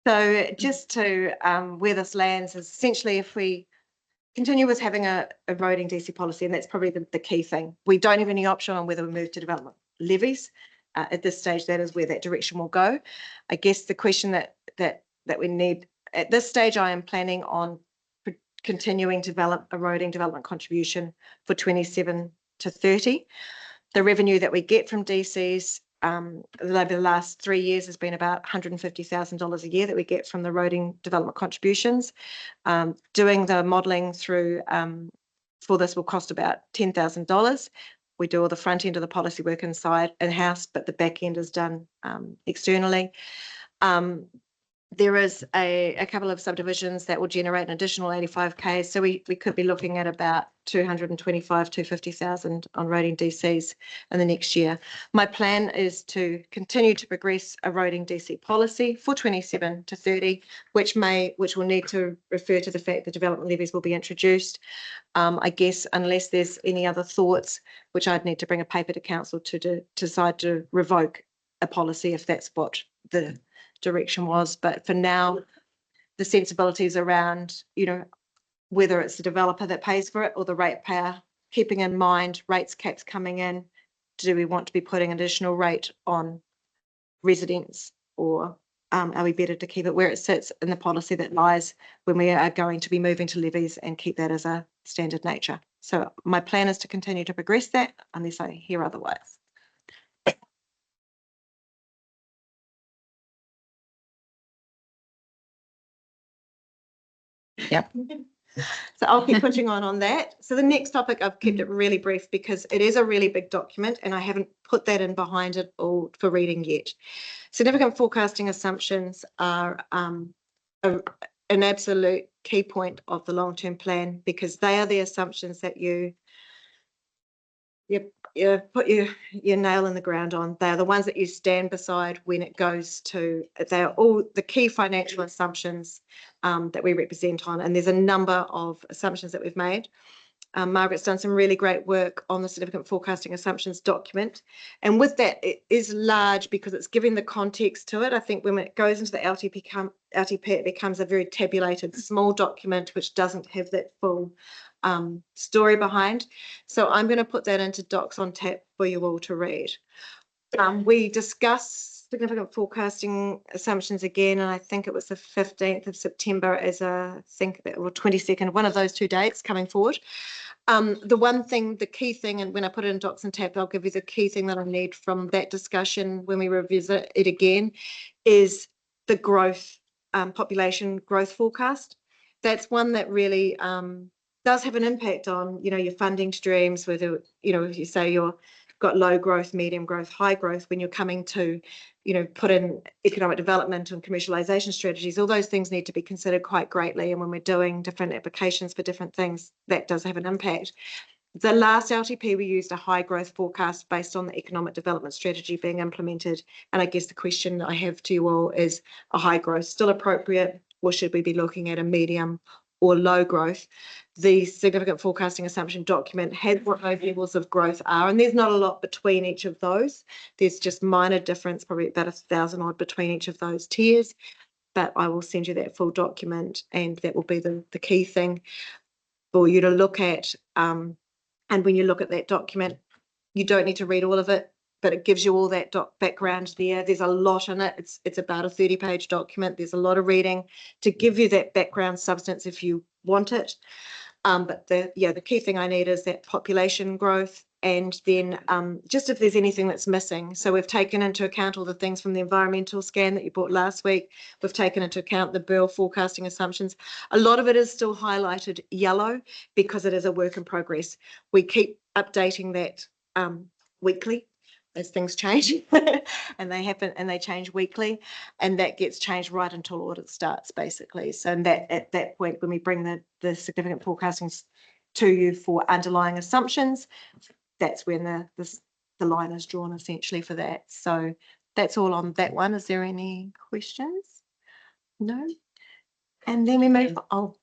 So just to where this lands is essentially if we continue with having a eroding DC policy, and that's probably the key thing. We don't have any option on whether we move to development levies. At this stage, that is where that direction will go. I guess the question that we need at this stage, I am planning on continuing to develop eroding development contribution for 27 to 30. The revenue that we get from DCs over the last 3 years has been about $150,000 a year that we get from the eroding development contributions. Doing the modelling through for this will cost about $10,000. We do all the front end of the policy work inside in-house, but the back end is done externally. There is a couple of subdivisions that will generate an additional 85K. So we could be looking at about 250,000 on eroding DCs in the next year. My plan is to continue to progress eroding DC policy for 27 to 30, which will need to refer to the fact that development levies will be introduced. I guess unless there's any other thoughts, which I'd need to bring a paper to council to decide to revoke a policy if that's what the direction was. But for now, the sensibilities around, whether it's the developer that pays for it or the ratepayer, keeping in mind rates caps coming in, do we want to be putting additional rate on residents, or are we better to keep it where it sits in the policy that lies when we are going to be moving to levies and keep that as a standard nature? So my plan is to continue to progress that unless I hear otherwise. Yep. So I'll keep pushing on that. So the next topic, I've kept it really brief because it is a really big document and I haven't put that in behind it all for reading yet. Significant forecasting assumptions are an absolute key point of the long-term plan because they are the assumptions that you put your nail in the ground on. They're the ones that you stand beside when it goes to, they're all the key financial assumptions that we represent on. And there's a number of assumptions that we've made. Margaret's done some really great work on the significant forecasting assumptions document. And with that, it is large because it's giving the context to it. I think when it goes into the LTP, it becomes a very tabulated small document, which doesn't have that full story behind. So I'm going to put that into Docs on Tap for you all to read. We discussed significant forecasting assumptions again, and I think it was the 15th of September as or 22nd, one of those 2 dates coming forward. The key thing, and when I put it in Docs and Tap, I'll give you the key thing that I need from that discussion when we revisit it again, is the growth, population growth forecast. That's one that really does have an impact on, your funding streams, whether, if you say you've got low growth, medium growth, high growth, when you're coming to, put in economic development and commercialisation strategies, all those things need to be considered quite greatly. And when we're doing different applications for different things, that does have an impact. The last LTP, we used a high growth forecast based on the economic development strategy being implemented. And I guess the question I have to you all is, a high growth still appropriate, or should we be looking at a medium or low growth? The significant forecasting assumption document has what those levels of growth are, and there's not a lot between each of those. There's just minor difference, probably about 1,000 odd between each of those tiers, but I will send you that full document, and that will be the key thing for you to look at. And when you look at that document, you don't need to read all of it, but it gives you all that background there. There's a lot in it. It's about a 30-page document. There's a lot of reading to give you that background substance if you want it. But the key thing I need is that population growth, and then just if there's anything that's missing. So we've taken into account all the things from the environmental scan that you brought last week. We've taken into account the BERL forecasting assumptions. A lot of it is still highlighted yellow because it is a work in progress. We keep updating that weekly as things change and they happen and they change weekly, and that gets changed right until audit starts basically. So that at that point, when we bring the significant forecasting to you for underlying assumptions, that's when the line is drawn essentially for that. So that's all on that one. Is there any questions? No. And then we move. Oh,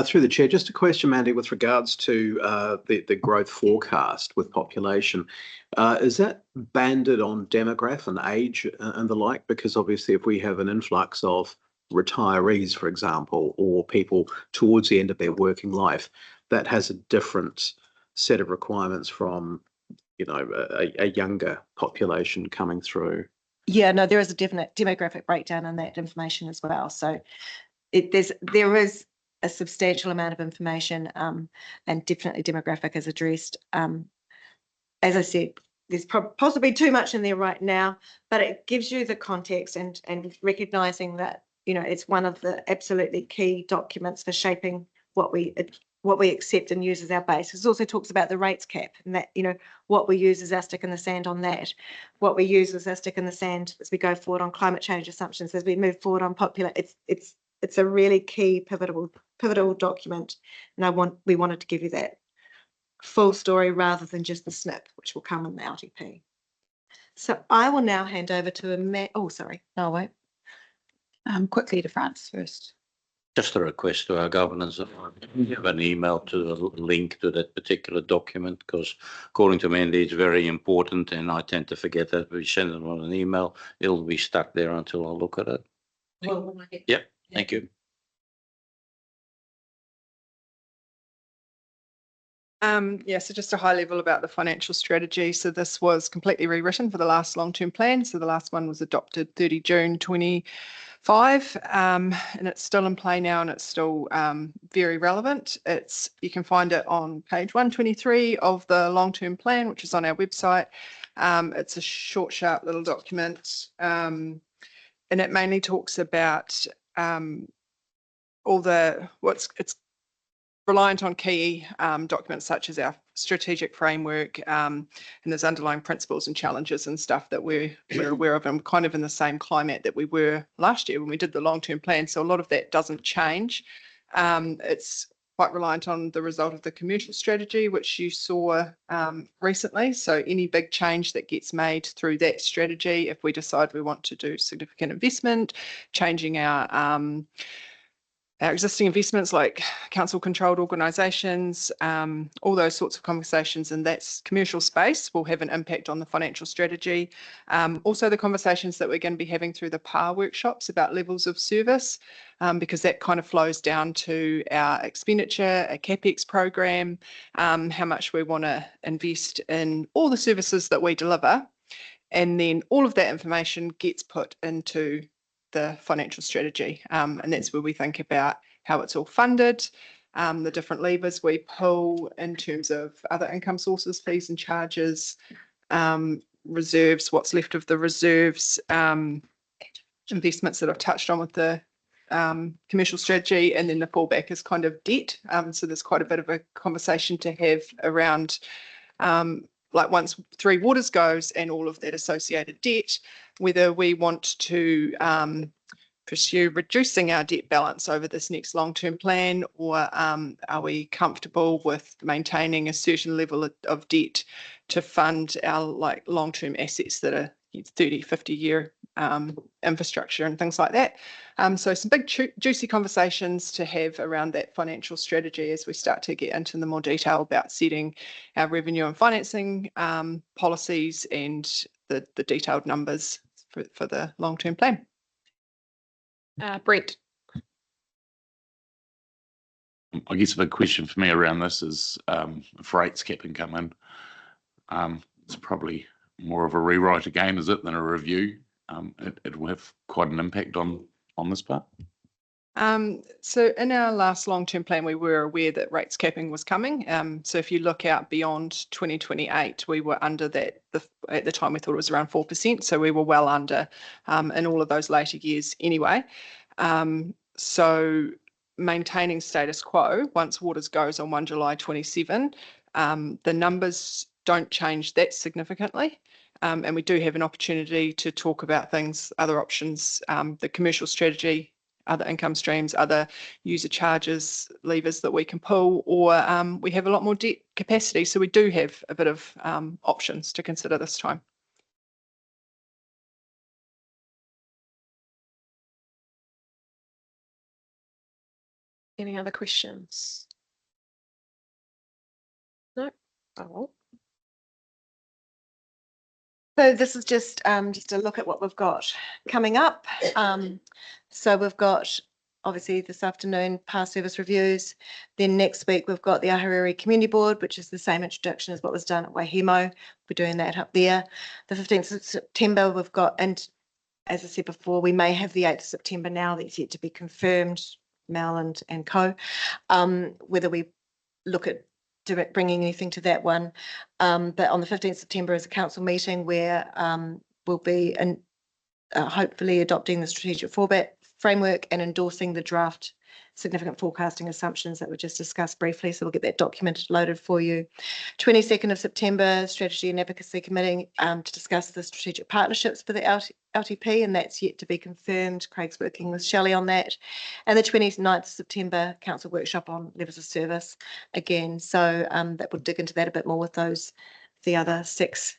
Through the chair, just a question, Mandy, with regards to the growth forecast with population. Is that banded on demograph and age and the like? Because obviously if we have an influx of retirees, for example, or people towards the end of their working life, that has a different set of requirements from, a younger population coming through. Yeah, no, there is a definite demographic breakdown in that information as well. So there is a substantial amount of information, and definitely demographic is addressed. As I said, there's possibly too much in there right now, but it gives you the context and recognizing that, it's one of the absolutely key documents for shaping what we accept and use as our base. It also talks about the rates cap and that, what we use as our stick in the sand on that, what we use as our stick in the sand as we go forward on climate change assumptions, as we move forward on it's a really key pivotal document, and we wanted to give you that full story rather than just the snip, which will come in the LTP. So I will now hand over to no, wait. Quickly to France first. Just a request to our governance, you have an email to the link to that particular document, because according to Mandy, it's very important and I tend to forget that. We send it on an email, it'll be stuck there until I look at it. Yep, thank you. So just a high level about the financial strategy. So this was completely rewritten for the last long-term plan. So the last one was adopted 30 June 25, and it's still in play now, and it's still very relevant. You can find it on page 123 of the long-term plan, which is on our website. It's a short, sharp little document, and it mainly talks about it's reliant on key documents such as our strategic framework, and there's underlying principles and challenges and stuff that we're aware of, and kind of in the same climate that we were last year when we did the long-term plan. So a lot of that doesn't change. It's quite reliant on the result of the commercial strategy, which you saw recently. So any big change that gets made through that strategy, if we decide we want to do significant investment, changing our existing investments like council-controlled organisations, all those sorts of conversations in that commercial space will have an impact on the financial strategy. Also, the conversations that we're going to be having through the PAR workshops about levels of service, because that kind of flows down to our expenditure, a CapEx program, how much we want to invest in all the services that we deliver. And then all of that information gets put into the financial strategy, and that's where we think about how it's all funded, the different levers we pull in terms of other income sources, fees and charges, reserves, what's left of the reserves, investments that I've touched on with the commercial strategy, and then the fallback is kind of debt. So there's quite a bit of a conversation to have around like once Three Waters goes and all of that associated debt, whether we want to pursue reducing our debt balance over this next long-term plan, or are we comfortable with maintaining a certain level of debt to fund our long-term assets that are 30, 50-year infrastructure and things like that. So some big juicy conversations to have around that financial strategy as we start to get into the more detail about setting our revenue and financing policies and the detailed numbers for the long-term plan. Brent. I guess a big question for me around this is if rates cap and come in, it's probably more of a rewrite again, is it, than a review? It will have quite an impact on this part. So in our last long-term plan, we were aware that rates capping was coming. So if you look out beyond 2028, we were under that. At the time, we thought it was around 4%. So we were well under in all of those later years anyway. So maintaining status quo, once Waters goes on 1 July 27, the numbers don't change that significantly. And we do have an opportunity to talk about things, other options, the commercial strategy, other income streams, other user charges, levers that we can pull, or we have a lot more debt capacity. So we do have a bit of options to consider this time. Any other questions? No? Oh, So this is just a look at what we've got coming up. So we've got obviously this afternoon past service reviews. Then next week we've got the Ahuriri Community Board, which is the same introduction as what was done at Waihemo. We're doing that up there. The 15th of September we've got, and as I said before, we may have the 8th of September now. That's yet to be confirmed, Mel and co. Whether we look at bringing anything to that one. But on the 15th of September is a council meeting where we'll be hopefully adopting the strategic framework and endorsing the draft significant forecasting assumptions that were just discussed briefly. So we'll get that document loaded for you. 22nd of September, Strategy and Advocacy Committee to discuss the strategic partnerships for the LTP, and that's yet to be confirmed. Craig's working with Shelley on that. And the 29th of September, Council Workshop on Levels of Service again. So that will dig into that a bit more with the other 6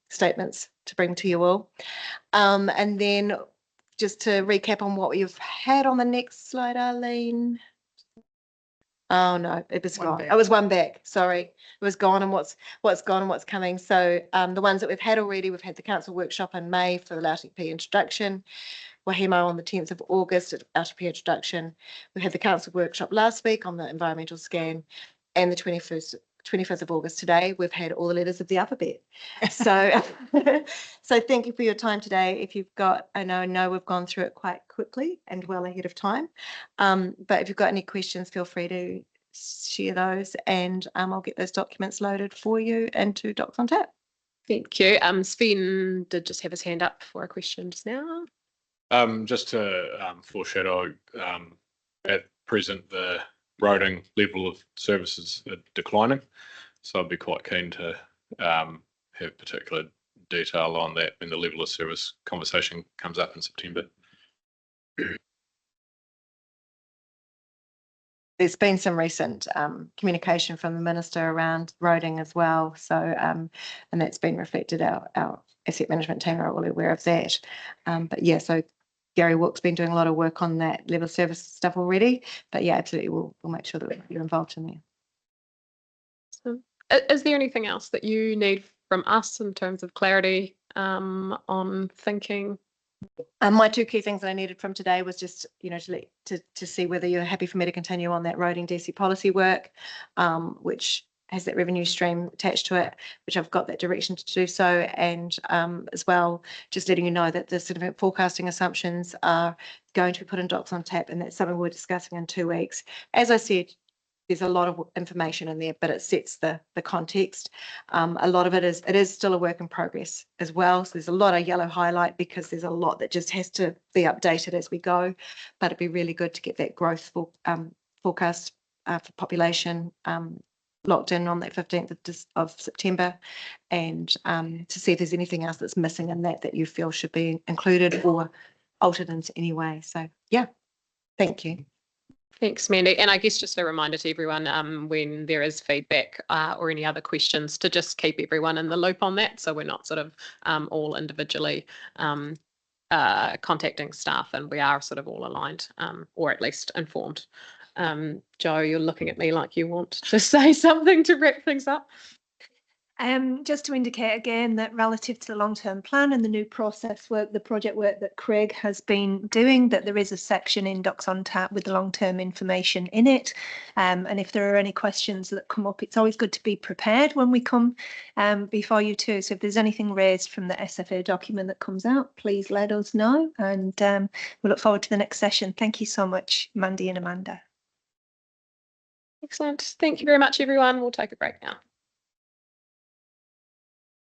statements to bring to you all. And then just to recap on what you've had on the next slide, Arlene. Oh no, it was gone. It was one back. Sorry, it was gone. And what's gone and what's coming. So the ones that we've had already, we've had the council workshop in May for the LTP introduction. Waihemo on the 10th of August at LTP introduction. We had the council workshop last week on the environmental scan, and the 25th of August today, we've had all the letters of the alphabet. So, so thank you for your time today. If you've got, I know we've gone through it quite quickly and well ahead of time, but if you've got any questions, feel free to share those, and I'll get those documents loaded for you into Docs on Tap. thank you. Sven did just have his hand up for a question just now. Just to foreshadow, at present the roading level of services are declining, so I'd be quite keen to have particular detail on that when the level of service conversation comes up in September. There's been some recent communication from the Minister around roading as well, so and that's been reflected. Our asset management team are all aware of that, but yeah, so Gary Wilk's been doing a lot of work on that level of service stuff already, but yeah, absolutely, we'll make sure that you're involved in there. So, is there anything else that you need from us in terms of clarity on thinking? My 2 key things that I needed from today was just, to see whether you're happy for me to continue on that roading DC policy work, which has that revenue stream attached to it, which I've got that direction to do so, and as well, just letting you know that the significant forecasting assumptions are going to be put in Docs on Tap, and that's something we're discussing in 2 weeks. As I said, there's a lot of information in there, but it sets the context. A lot of it is still a work in progress as well. So there's a lot of yellow highlight because there's a lot that just has to be updated as we go, but it'd be really good to get that growth forecast for population locked in on that 15th of September, and to see if there's anything else that's missing in that you feel should be included or altered in any way. So yeah, thank you. Thanks, Mandy. And I guess just a reminder to everyone, when there is feedback or any other questions, to just keep everyone in the loop on that, so we're not sort of all individually contacting staff, and we are sort of all aligned, or at least informed. Jo, you're looking at me like you want to say something to wrap things up. Just to indicate again that relative to the long-term plan and the new process work, the project work that Craig has been doing, that there is a section in Docs on Tap with the long-term information in it. And if there are any questions that come up, it's always good to be prepared when we come before you too. So if there's anything raised from the SFA document that comes out, please let us know. And we look forward to the next session. Thank you so much, Mandy and Amanda. Excellent. Thank you very much, everyone. We'll take a break now.